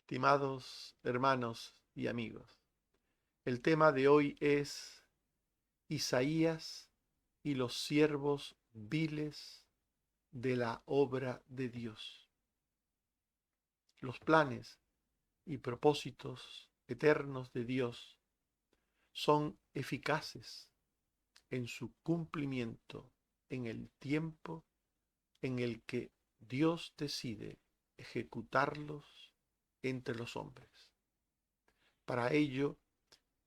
Estimados hermanos y amigos, el tema de hoy es Isaías y los siervos viles de la obra de Dios. Los planes y propósitos eternos de Dios son eficaces en su cumplimiento en el tiempo en el que Dios decide ejecutarlos entre los hombres. Para ello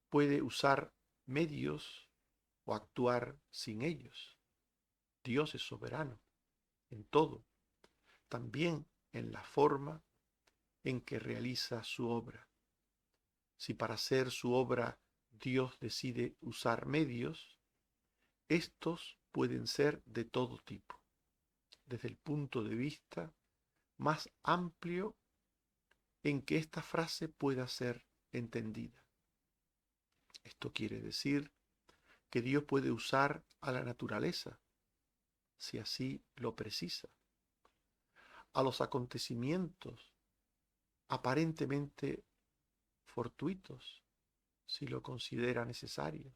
puede usar medios o actuar sin ellos. Dios es soberano en todo, también en la forma en que realiza su obra. Si para hacer su obra Dios decide usar medios, estos pueden ser de todo tipo, desde el punto de vista más amplio en que esta frase pueda ser entendida. Esto quiere decir que Dios puede usar a la naturaleza, si así lo precisa, a los acontecimientos aparentemente fortuitos, si lo considera necesario,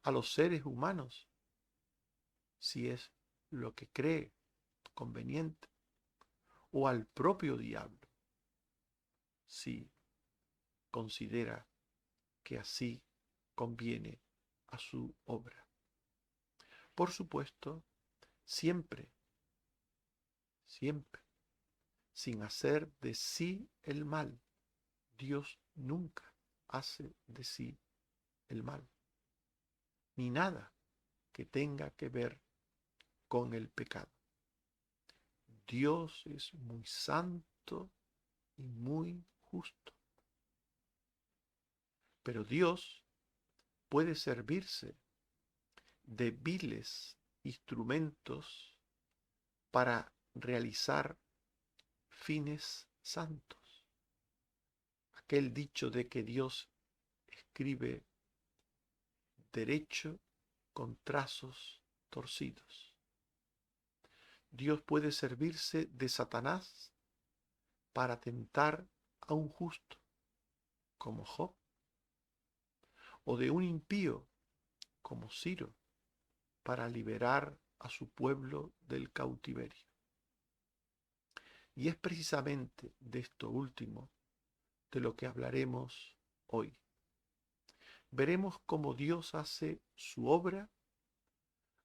a los seres humanos, si es lo que cree conveniente, o al propio diablo, si considera que así conviene a su obra. Por supuesto, siempre, siempre, sin hacer de sí el mal. Dios nunca hace de sí el mal, ni nada que tenga que ver con el pecado. Dios es muy santo y muy justo, pero Dios puede servirse de viles instrumentos para realizar fines santos. Aquel dicho de que Dios escribe derecho con trazos torcidos. Dios puede servirse de Satanás para tentar a un justo, como Job, o de un impío, como Ciro, para liberar a su pueblo del cautiverio. Y es precisamente de esto último de lo que hablaremos hoy. Veremos cómo Dios hace su obra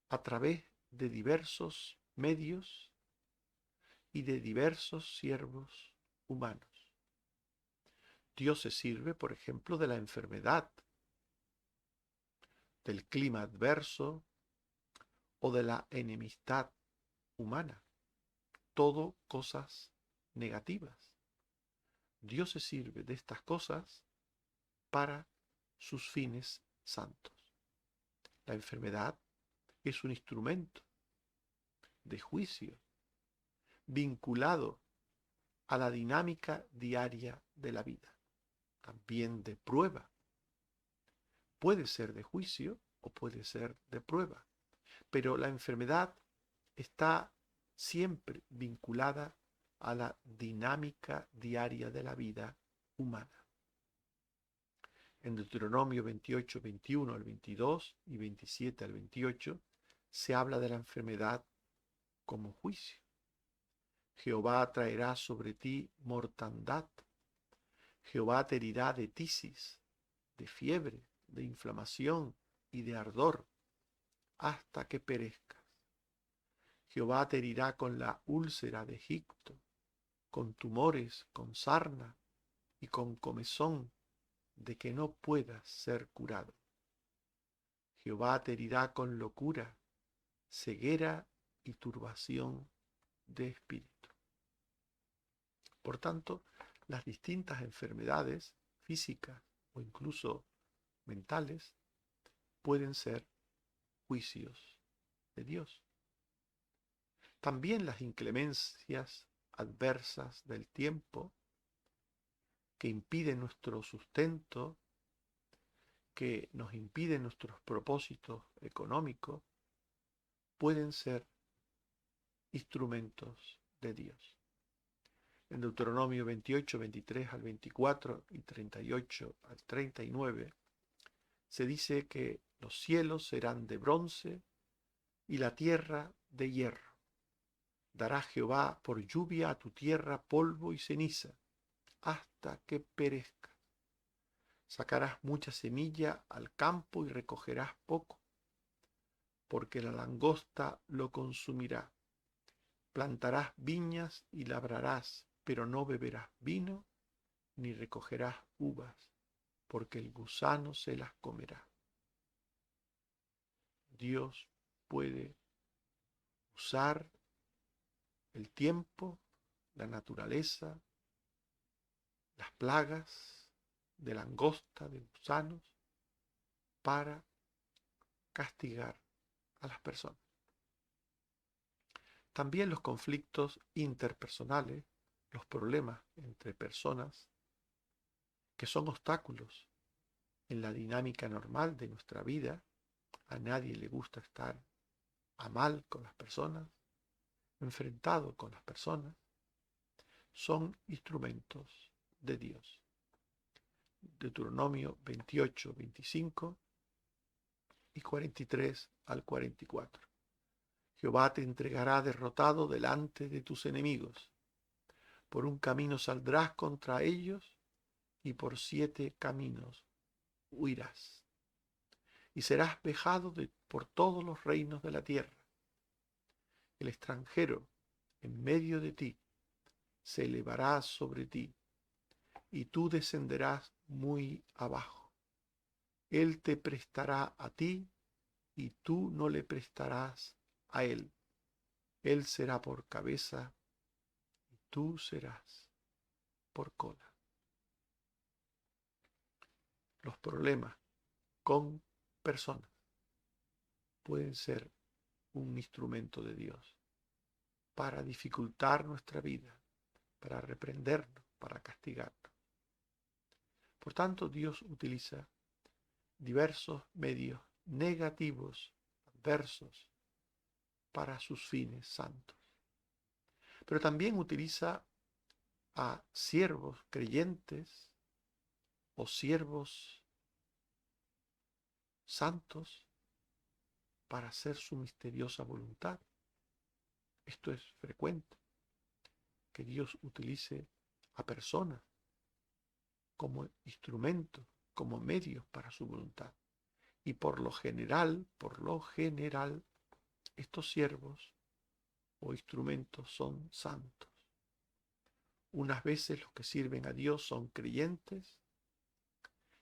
a través de diversos medios y de diversos siervos humanos. Dios se sirve, por ejemplo, de la enfermedad, del clima adverso o de la enemistad humana. Todo cosas negativas. Dios se sirve de estas cosas para sus fines santos. La enfermedad es un instrumento de juicio vinculado a la dinámica diaria de la vida, también de prueba. Puede ser de juicio o puede ser de prueba, pero la enfermedad está siempre vinculada a la dinámica diaria de la vida humana. En Deuteronomio 28, 21 al 22 y 27 al 28 se habla de la enfermedad como juicio. Jehová traerá sobre ti mortandad. Jehová te herirá de tisis, de fiebre, de inflamación y de ardor, hasta que perezcas. Jehová te herirá con la úlcera de Egipto, con tumores, con sarna y con comezón, de que no puedas ser curado. Jehová te herirá con locura, ceguera y turbación de espíritu. Por tanto, las distintas enfermedades físicas o incluso mentales pueden ser juicios de Dios. También las inclemencias adversas del tiempo que impiden nuestro sustento, que nos impiden nuestros propósitos económicos, pueden ser instrumentos de Dios. en Deuteronomio 28, 23 al 24 y 38 al 39, se dice que los cielos serán de bronce y la tierra de hierro. Dará Jehová por lluvia a tu tierra polvo y ceniza, hasta que perezca. Sacarás mucha semilla al campo y recogerás poco, porque la langosta lo consumirá. Plantarás viñas y labrarás, pero no beberás vino, ni recogerás uvas, porque el gusano se las comerá. Dios puede usar el tiempo, la naturaleza, las plagas de langosta, de gusanos, para castigar a las personas. También los conflictos interpersonales, los problemas entre personas, que son obstáculos en la dinámica normal de nuestra vida. A nadie le gusta estar a mal con las personas, enfrentado con las personas. Son instrumentos de Dios. Deuteronomio 28, 25 y 43 al 44. Jehová te entregará derrotado delante de tus enemigos. Por un camino saldrás contra ellos y por 7 caminos huirás. Y serás vejado por todos los reinos de la tierra. El extranjero en medio de ti se elevará sobre ti, y tú descenderás muy abajo. Él te prestará a ti, y tú no le prestarás a él. Él será por cabeza, y tú serás por cola. Los problemas con personas pueden ser un instrumento de Dios para dificultar nuestra vida, para reprendernos, para castigarnos. Por tanto, Dios utiliza diversos medios negativos, adversos, para sus fines santos. Pero también utiliza a siervos creyentes o siervos santos para hacer su misteriosa voluntad. Esto es frecuente, que Dios utilice a personas como instrumentos, como medios para su voluntad. Y por lo general, estos siervos o instrumentos son santos. Unas veces los que sirven a Dios son creyentes,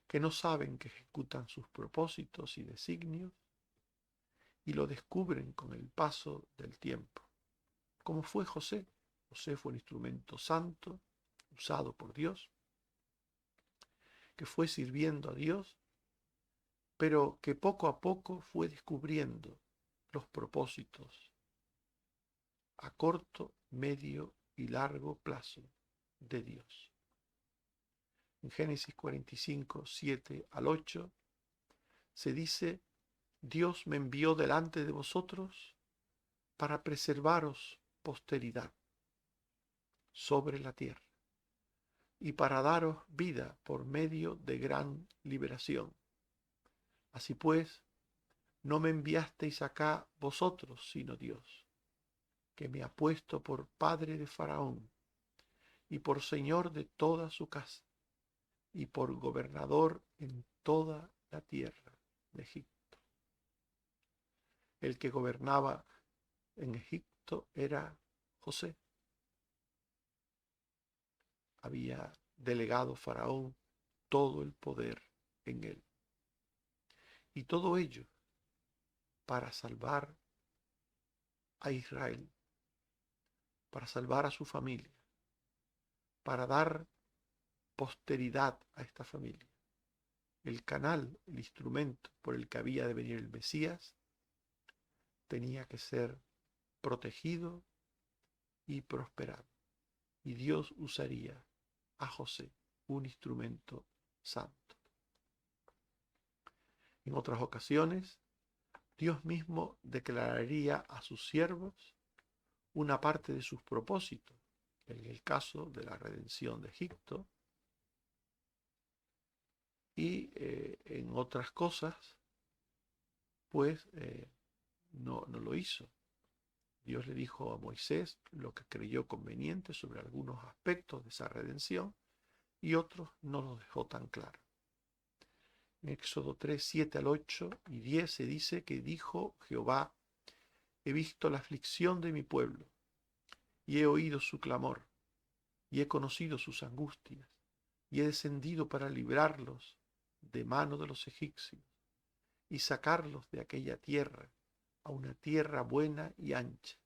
que no saben que ejecutan sus propósitos y designios, y lo descubren con el paso del tiempo, como fue José. José fue un instrumento santo, usado por Dios, que fue sirviendo a Dios, pero que poco a poco fue descubriendo los propósitos a corto, medio y largo plazo de Dios. En Génesis 45, 7 al 8, se dice: Dios me envió delante de vosotros para preservaros posteridad sobre la tierra y para daros vida por medio de gran liberación. Así pues, no me enviasteis acá vosotros, sino Dios, que me ha puesto por padre de Faraón y por señor de toda su casa y por gobernador en toda la tierra de Egipto. El que gobernaba en Egipto era José. Había delegado Faraón todo el poder en él. Y todo ello para salvar a Israel, para salvar a su familia, para dar posteridad a esta familia. El canal, el instrumento por el que había de venir el Mesías, tenía que ser protegido y prosperado. Y Dios usaría a José, un instrumento santo. En otras ocasiones, Dios mismo declararía a sus siervos una parte de sus propósitos en el caso de la redención de Egipto, y en otras cosas, pues no lo hizo. Dios le dijo a Moisés lo que creyó conveniente sobre algunos aspectos de esa redención y otros no los dejó tan claro. En Éxodo 3, 7 al 8 y 10 se dice que dijo Jehová: he visto la aflicción de mi pueblo y he oído su clamor y he conocido sus angustias y he descendido para librarlos de mano de los egipcios y sacarlos de aquella tierra a una tierra buena y ancha,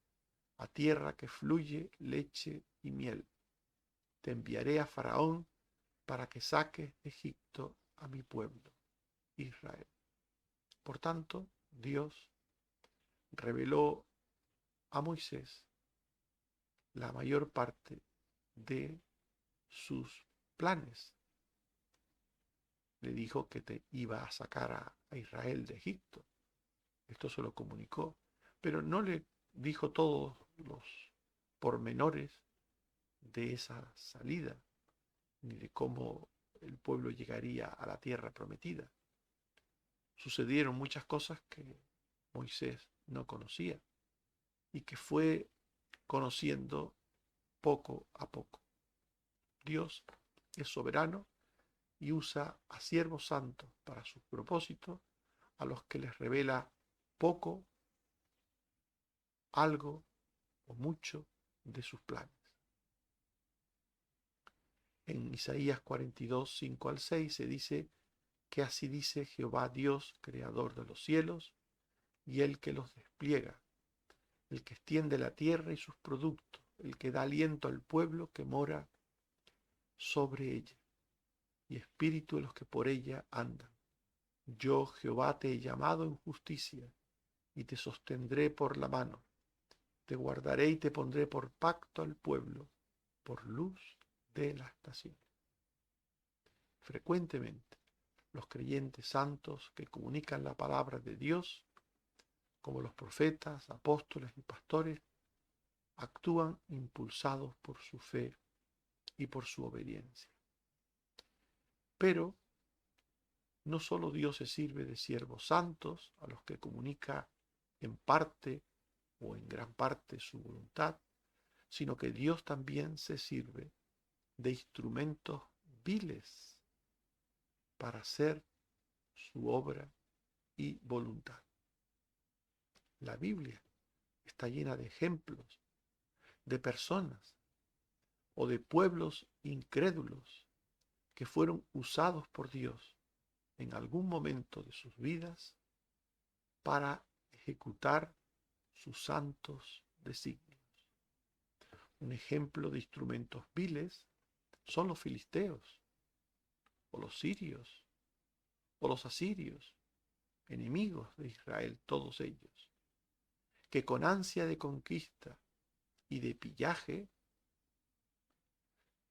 a tierra que fluye leche y miel. Te enviaré a Faraón para que saques de Egipto a mi pueblo, Israel. Por tanto, Dios reveló a Moisés la mayor parte de sus planes. Le dijo que te iba a sacar a Israel de Egipto. Esto se lo comunicó, pero no le dijo todos los pormenores de esa salida, ni de cómo el pueblo llegaría a la tierra prometida. Sucedieron muchas cosas que Moisés no conocía y que fue conociendo poco a poco. Dios es soberano y usa a siervos santos para sus propósitos, a los que les revela poco, algo o mucho de sus planes. En Isaías 42, 5 al 6 se dice que así dice Jehová Dios, creador de los cielos, y el que los despliega, el que extiende la tierra y sus productos, el que da aliento al pueblo que mora sobre ella, y espíritu de los que por ella andan. Yo, Jehová, te he llamado en justicia, y te sostendré por la mano. Te guardaré y te pondré por pacto al pueblo, por luz de las naciones. Frecuentemente, los creyentes santos que comunican la palabra de Dios, como los profetas, apóstoles y pastores, actúan impulsados por su fe y por su obediencia. Pero no solo Dios se sirve de siervos santos a los que comunica en parte o en gran parte su voluntad, sino que Dios también se sirve de instrumentos viles para hacer su obra y voluntad. La Biblia está llena de ejemplos de personas o de pueblos incrédulos que fueron usados por Dios en algún momento de sus vidas para ejecutar sus santos designios. Un ejemplo de instrumentos viles son los filisteos, o los sirios, o los asirios, enemigos de Israel, todos ellos, que con ansia de conquista y de pillaje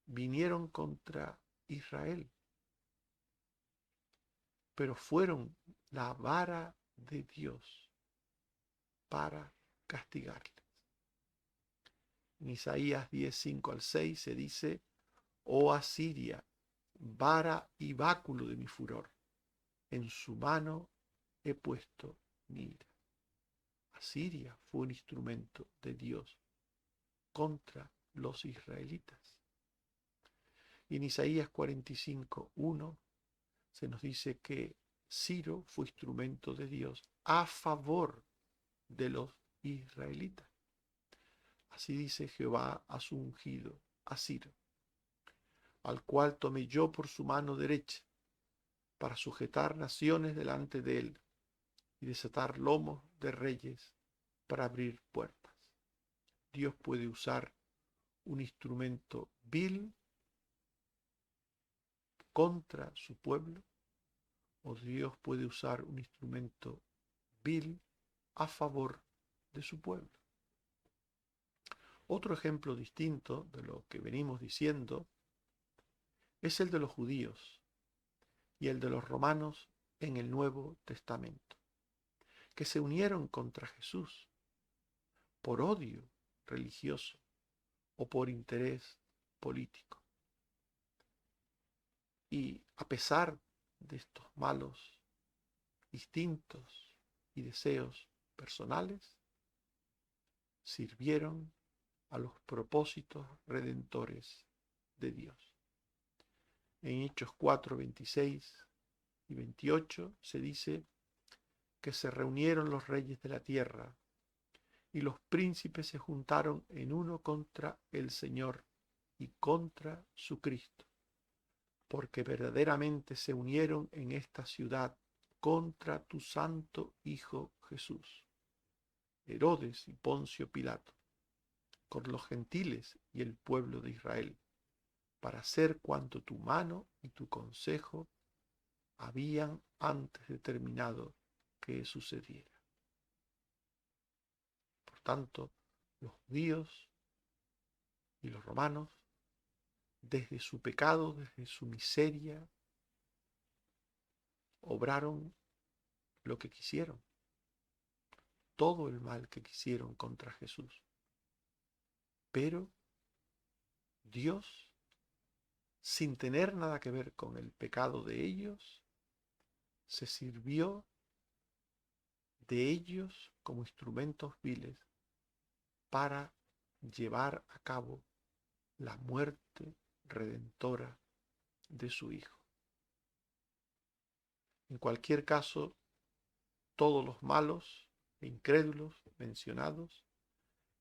vinieron contra Israel, pero fueron la vara de Dios para castigarles. En Isaías 10, 5 al 6 se dice: oh Asiria, vara y báculo de mi furor, en su mano he puesto mi ira. Asiria fue un instrumento de Dios contra los israelitas. Y en Isaías 45, 1 se nos dice que Ciro fue instrumento de Dios a favor de los israelitas. Así dice Jehová a su ungido, a Ciro, al cual tomé yo por su mano derecha, para sujetar naciones delante de él y desatar lomos de reyes para abrir puertas. Dios puede usar un instrumento vil contra su pueblo, o Dios puede usar un instrumento vil a favor de su pueblo. Otro ejemplo distinto de lo que venimos diciendo es el de los judíos y el de los romanos en el Nuevo Testamento, que se unieron contra Jesús por odio religioso o por interés político. Y a pesar de estos malos instintos y deseos personales, sirvieron a los propósitos redentores de Dios. En Hechos 4, 26 y 28 se dice que se reunieron los reyes de la tierra y los príncipes se juntaron en uno contra el Señor y contra su Cristo, porque verdaderamente se unieron en esta ciudad contra tu santo Hijo Jesús. Herodes y Poncio Pilato, con los gentiles y el pueblo de Israel, para hacer cuanto tu mano y tu consejo habían antes determinado que sucediera. Por tanto, los judíos y los romanos, desde su pecado, desde su miseria, obraron lo que quisieron, todo el mal que quisieron contra Jesús. Pero Dios, sin tener nada que ver con el pecado de ellos, se sirvió de ellos como instrumentos viles para llevar a cabo la muerte redentora de su Hijo. En cualquier caso, todos los malos e incrédulos mencionados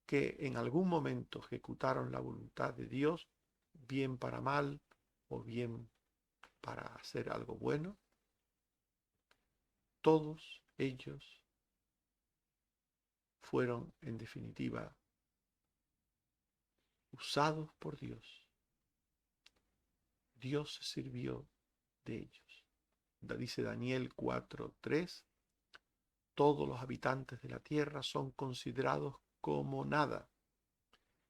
que en algún momento ejecutaron la voluntad de Dios, bien para mal o bien para hacer algo bueno, todos ellos fueron en definitiva usados por Dios. Dios se sirvió de ellos. Dice Daniel 4:3, todos los habitantes de la tierra son considerados como nada,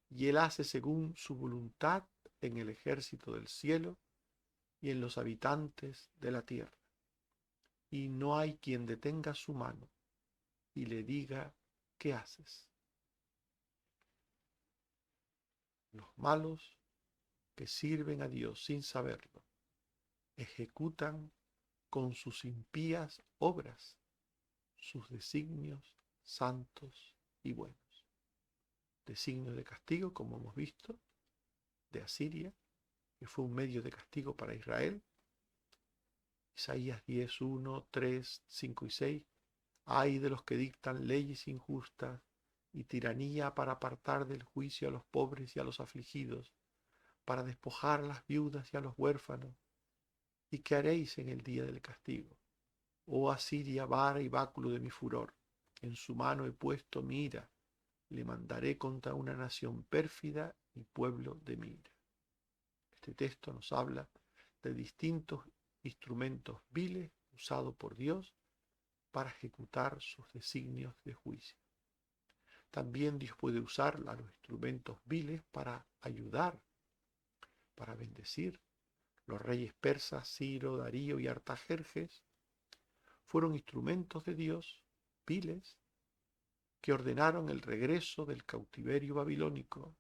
y Él hace según su voluntad en el ejército del cielo y en los habitantes de la tierra. Y no hay quien detenga su mano y le diga, ¿qué haces? Los malos que sirven a Dios sin saberlo, ejecutan con sus impías obras sus designios santos y buenos. Designios de castigo, como hemos visto, de Asiria, que fue un medio de castigo para Israel. Isaías 10, 1, 3, 5 y 6. Ay de los que dictan leyes injustas y tiranía para apartar del juicio a los pobres y a los afligidos, para despojar a las viudas y a los huérfanos. ¿Y qué haréis en el día del castigo? Oh Asiria, vara y báculo de mi furor, en su mano he puesto mi ira, le mandaré contra una nación pérfida y pueblo de mi ira. Este texto nos habla de distintos instrumentos viles usados por Dios para ejecutar sus designios de juicio. También Dios puede usar a los instrumentos viles para ayudar, para bendecir. Los reyes persas Ciro, Darío y Artajerjes fueron instrumentos de Dios, viles, que ordenaron el regreso del cautiverio babilónico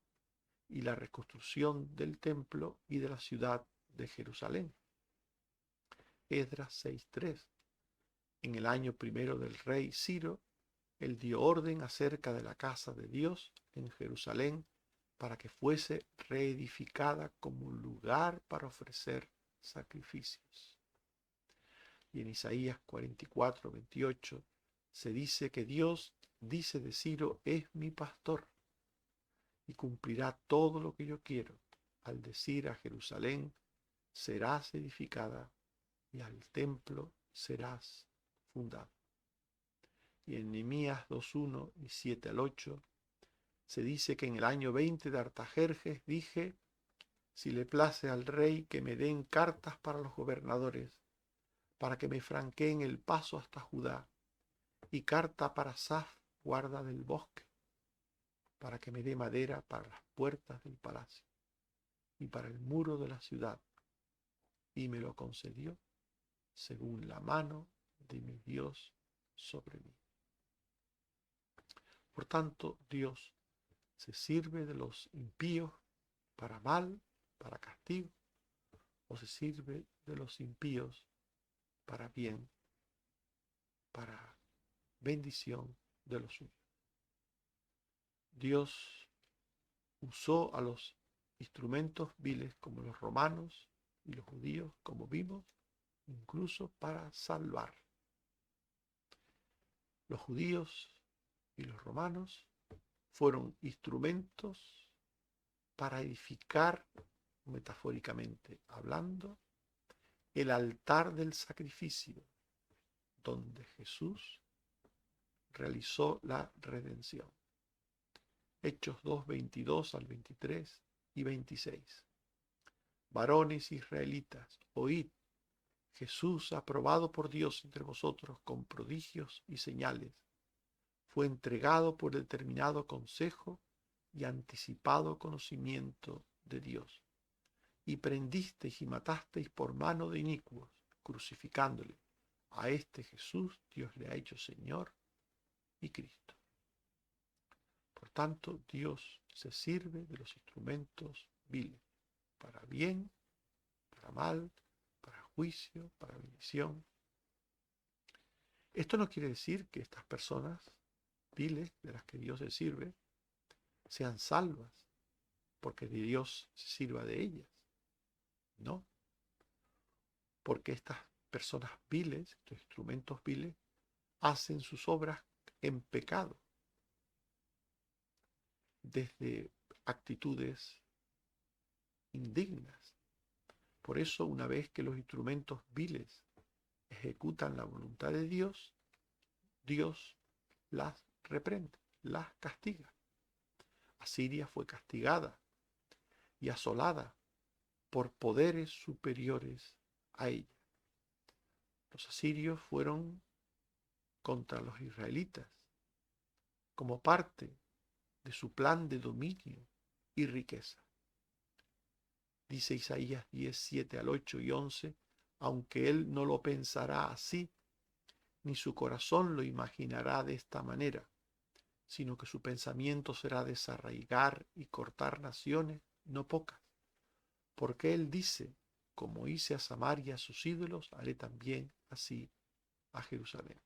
y la reconstrucción del templo y de la ciudad de Jerusalén. Esdras 6:3. En el año primero del rey Ciro, él dio orden acerca de la casa de Dios en Jerusalén para que fuese reedificada como un lugar para ofrecer sacrificios. Y en Isaías 44:28 se dice que Dios dice de Ciro, es mi pastor y cumplirá todo lo que yo quiero, al decir a Jerusalén, serás edificada y al templo serás fundado. Y en Nehemías 2:1 y 7-8 se dice que en el año 20 de Artajerjes dije, si le place al rey que me den cartas para los gobernadores, para que me franqueen el paso hasta Judá, y carta para Saf, guarda del bosque, para que me dé madera para las puertas del palacio y para el muro de la ciudad. Y me lo concedió según la mano de mi Dios sobre mí. Por tanto, Dios ¿Se sirve de los impíos para mal, para castigo, o se sirve de los impíos para bien, para bendición de los suyos? Dios usó a los instrumentos viles como los romanos y los judíos, como vimos, incluso para salvar. Los judíos y los romanos fueron instrumentos para edificar, metafóricamente hablando, el altar del sacrificio, donde Jesús realizó la redención. Hechos 2, 22 al 23 y 26. Varones israelitas, oíd, Jesús, aprobado por Dios entre vosotros con prodigios y señales, fue entregado por determinado consejo y anticipado conocimiento de Dios. Y prendisteis y matasteis por mano de inicuos, crucificándole. A este Jesús Dios le ha hecho Señor y Cristo. Por tanto, Dios se sirve de los instrumentos viles, para bien, para mal, para juicio, para bendición. Esto no quiere decir que estas personas viles de las que Dios se sirve sean salvas, porque Dios se sirva de ellas. No, porque estas personas viles, estos instrumentos viles, hacen sus obras en pecado, desde actitudes indignas. Por eso, una vez que los instrumentos viles ejecutan la voluntad de Dios, Dios las reprende, las castiga. Asiria fue castigada y asolada por poderes superiores a ella. Los asirios fueron contra los israelitas como parte de su plan de dominio y riqueza. Dice Isaías 10, 7 al 8 y 11, aunque él no lo pensará así, ni su corazón lo imaginará de esta manera, sino que su pensamiento será desarraigar y cortar naciones no pocas. Porque él dice, como hice a Samaria a sus ídolos, haré también así a Jerusalén.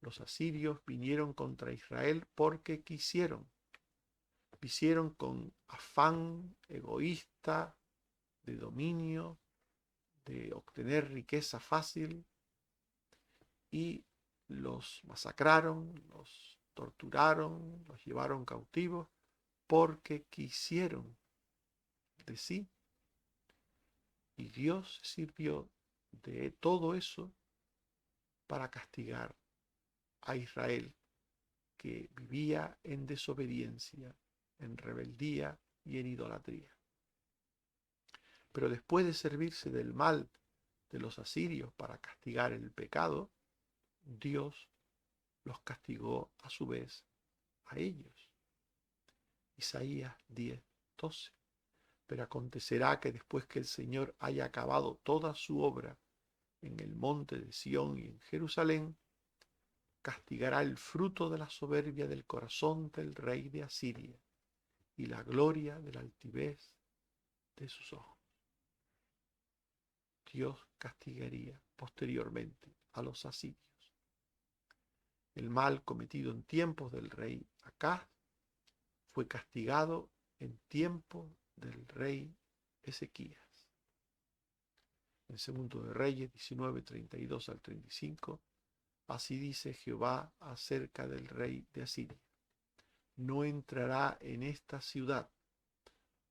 Los asirios vinieron contra Israel porque quisieron. Visieron con afán egoísta de dominio, de obtener riqueza fácil, y los masacraron, los torturaron, los llevaron cautivos porque quisieron de sí. Y Dios sirvió de todo eso para castigar a Israel, que vivía en desobediencia, en rebeldía y en idolatría. Pero después de servirse del mal de los asirios para castigar el pecado, Dios los castigó a su vez a ellos. Isaías 10, 12. Pero acontecerá que después que el Señor haya acabado toda su obra en el monte de Sión y en Jerusalén, castigará el fruto de la soberbia del corazón del rey de Asiria y la gloria de la altivez de sus ojos. Dios castigaría posteriormente a los asirios. El mal cometido en tiempos del rey Acaz fue castigado en tiempos del rey Ezequías. En Segundo de Reyes 19, 32 al 35, así dice Jehová acerca del rey de Asiria: no entrará en esta ciudad,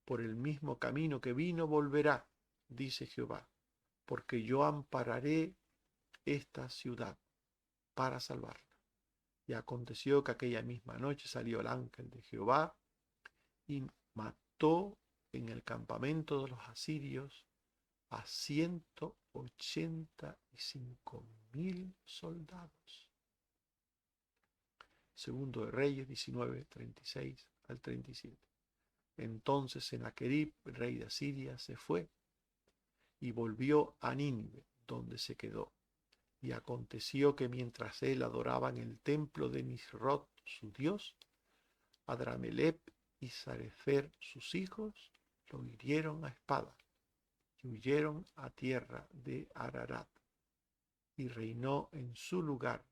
por el mismo camino que vino volverá, dice Jehová, porque yo ampararé esta ciudad para salvarla. Y aconteció que aquella misma noche salió el ángel de Jehová y mató en el campamento de los asirios a 185.000 soldados. Segundo de Reyes 19, 36 al 37. Entonces Sennacherib, rey de Asiria, se fue y volvió a Nínive, donde se quedó. Y aconteció que mientras él adoraba en el templo de Nisrot, su dios, Adramelech y Sarezer, sus hijos, lo hirieron a espada y huyeron a tierra de Ararat. Y reinó en su lugar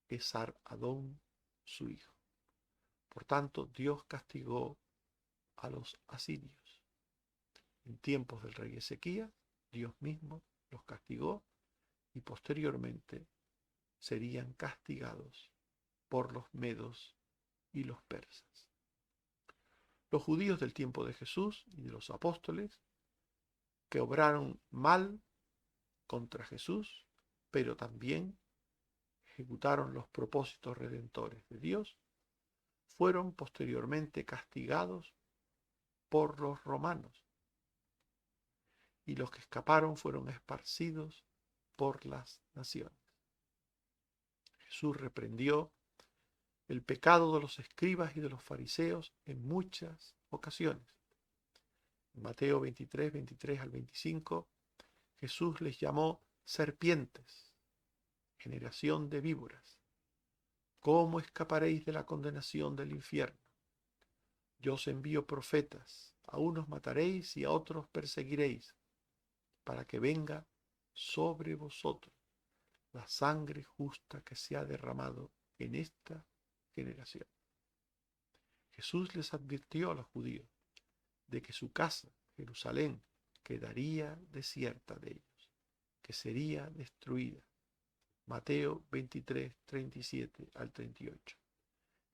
Esar-Adón, su hijo. Por tanto, Dios castigó a los asirios. En tiempos del rey Ezequías, Dios mismo los castigó y posteriormente serían castigados por los medos y los persas. Los judíos del tiempo de Jesús y de los apóstoles, que obraron mal contra Jesús, pero también ejecutaron los propósitos redentores de Dios, fueron posteriormente castigados por los romanos, y los que escaparon fueron esparcidos por las naciones. Jesús reprendió el pecado de los escribas y de los fariseos en muchas ocasiones. En Mateo 23, 23 al 25, Jesús les llamó serpientes, generación de víboras. ¿Cómo escaparéis de la condenación del infierno? Yo os envío profetas, a unos mataréis y a otros perseguiréis, para que venga sobre vosotros la sangre justa que se ha derramado en esta generación. Jesús les advirtió a los judíos de que su casa, Jerusalén, quedaría desierta de ellos, que sería destruida. Mateo 23, 37 al 38.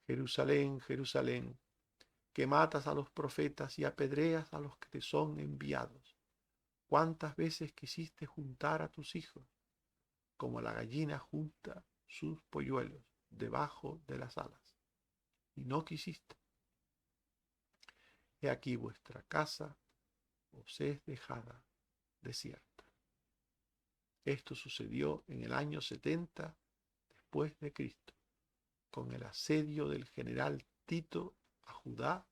Jerusalén, Jerusalén, que matas a los profetas y apedreas a los que te son enviados. ¿Cuántas veces quisiste juntar a tus hijos, como la gallina junta sus polluelos debajo de las alas? Y no quisiste. He aquí vuestra casa os es dejada desierta. Esto sucedió en el año 70 después de Cristo, con el asedio del general Tito a Judá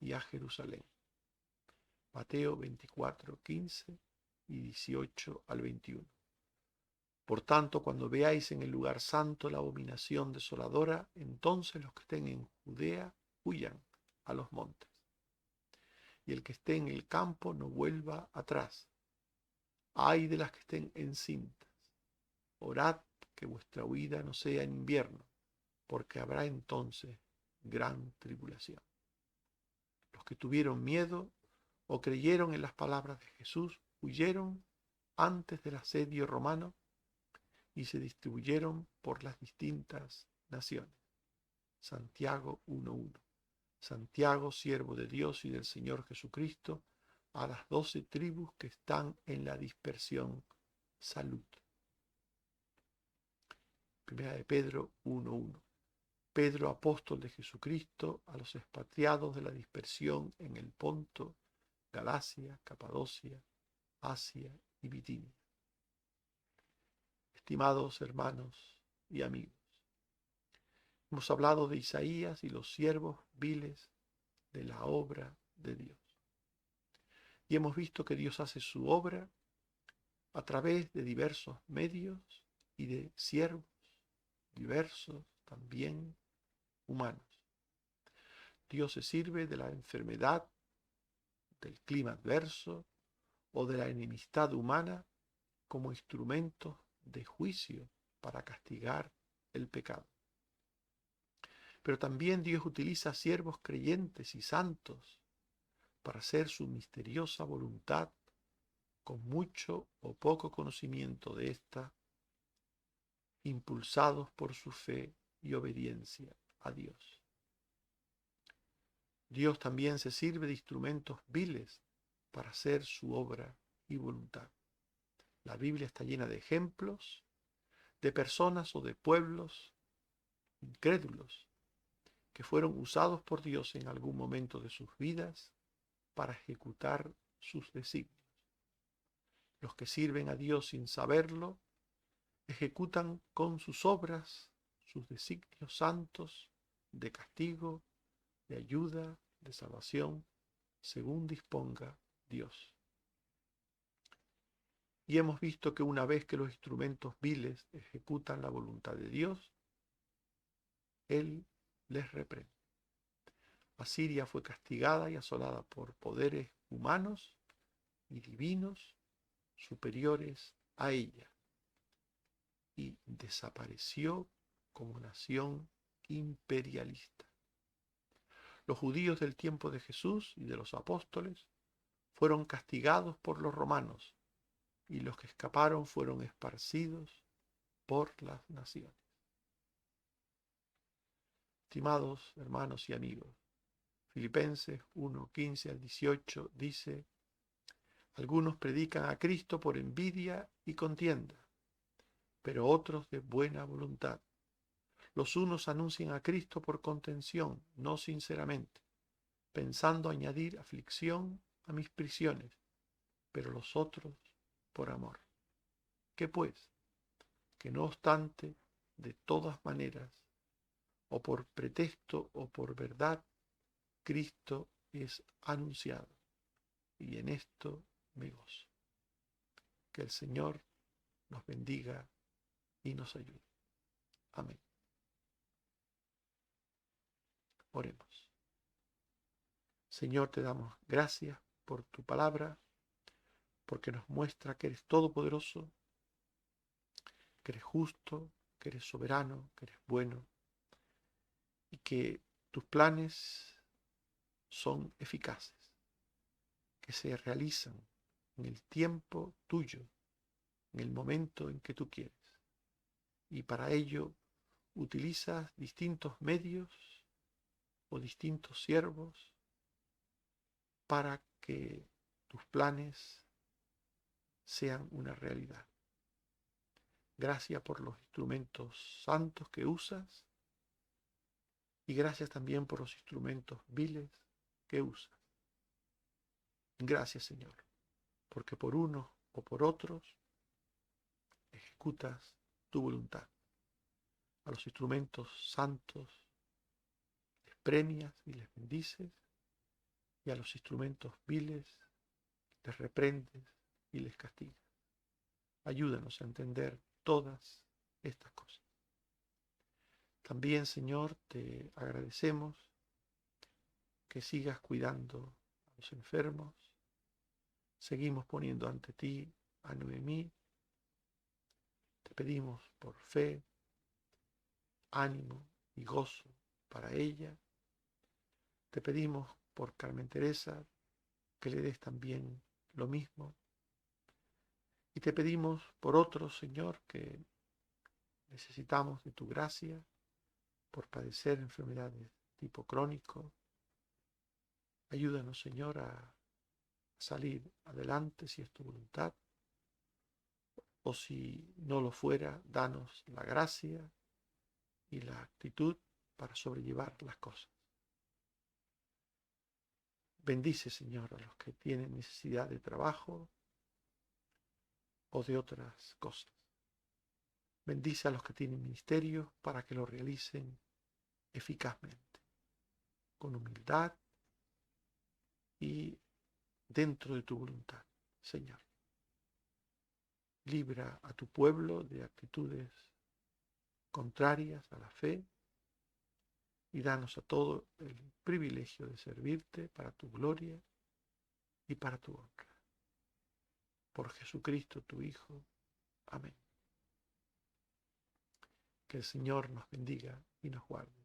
y a Jerusalén. Mateo 24, 15 y 18 al 21. Por tanto, cuando veáis en el lugar santo la abominación desoladora, entonces los que estén en Judea huyan a los montes. Y el que esté en el campo no vuelva atrás. Ay de las que estén encintas. Orad que vuestra huida no sea en invierno, porque habrá entonces gran tribulación. Los que tuvieron miedo o creyeron en las palabras de Jesús huyeron antes del asedio romano y se distribuyeron por las distintas naciones. Santiago 1:1. Santiago, siervo de Dios y del Señor Jesucristo, a las 12 tribus que están en la dispersión, salud. Primera de Pedro 1:1. Pedro, apóstol de Jesucristo, a los expatriados de la dispersión en el Ponto, Galacia, Capadocia, Asia y Bitinia. Estimados hermanos y amigos, hemos hablado de Isaías y los siervos viles de la obra de Dios. Y hemos visto que Dios hace su obra a través de diversos medios y de siervos diversos también humanos. Dios se sirve de la enfermedad, del clima adverso o de la enemistad humana como instrumentos de juicio para castigar el pecado. Pero también Dios utiliza siervos creyentes y santos para hacer su misteriosa voluntad con mucho o poco conocimiento de ésta, impulsados por su fe y obediencia a Dios. Dios también se sirve de instrumentos viles para hacer su obra y voluntad. La Biblia está llena de ejemplos de personas o de pueblos incrédulos que fueron usados por Dios en algún momento de sus vidas para ejecutar sus designios. Los que sirven a Dios sin saberlo, ejecutan con sus obras sus designios santos de castigo, de ayuda, de salvación, según disponga Dios. Y hemos visto que una vez que los instrumentos viles ejecutan la voluntad de Dios, Él les reprende. Asiria fue castigada y asolada por poderes humanos y divinos superiores a ella, y desapareció como nación imperialista. Los judíos del tiempo de Jesús y de los apóstoles fueron castigados por los romanos, y los que escaparon fueron esparcidos por las naciones. Estimados hermanos y amigos, Filipenses 1:15 al 18 dice: algunos predican a Cristo por envidia y contienda, pero otros de buena voluntad. Los unos anuncian a Cristo por contención, no sinceramente, pensando añadir aflicción a mis prisiones, pero los otros por amor. ¿Qué pues? Que no obstante, de todas maneras, o por pretexto o por verdad, Cristo es anunciado, y en esto me gozo. Que el Señor nos bendiga y nos ayude. Amén. Oremos. Señor, te damos gracias por tu palabra, porque nos muestra que eres todopoderoso, que eres justo, que eres soberano, que eres bueno, y que tus planes son eficaces, que se realizan en el tiempo tuyo, en el momento en que tú quieres. Y para ello utilizas distintos medios o distintos siervos para que tus planes sean una realidad. Gracias por los instrumentos santos que usas, y gracias también por los instrumentos viles que usas. Gracias, Señor, porque por unos o por otros ejecutas tu voluntad. A los instrumentos santos les premias y les bendices, y a los instrumentos viles les reprendes y les castigas. Ayúdanos a entender todas estas cosas. También, Señor, te agradecemos que sigas cuidando a los enfermos. Seguimos poniendo ante ti a Noemí. Te pedimos por fe, ánimo y gozo para ella. Te pedimos por Carmen Teresa que le des también lo mismo. Y te pedimos por otros, Señor, que necesitamos de tu gracia, por padecer enfermedades tipo crónico. Ayúdanos, Señor, a salir adelante si es tu voluntad, o si no lo fuera, danos la gracia y la actitud para sobrellevar las cosas. Bendice, Señor, a los que tienen necesidad de trabajo o de otras cosas. Bendice a los que tienen ministerios para que lo realicen eficazmente, con humildad y dentro de tu voluntad, Señor. Libra a tu pueblo de actitudes contrarias a la fe, y danos a todos el privilegio de servirte para tu gloria y para tu honra. Por Jesucristo tu Hijo. Amén. Que el Señor nos bendiga y nos guarde.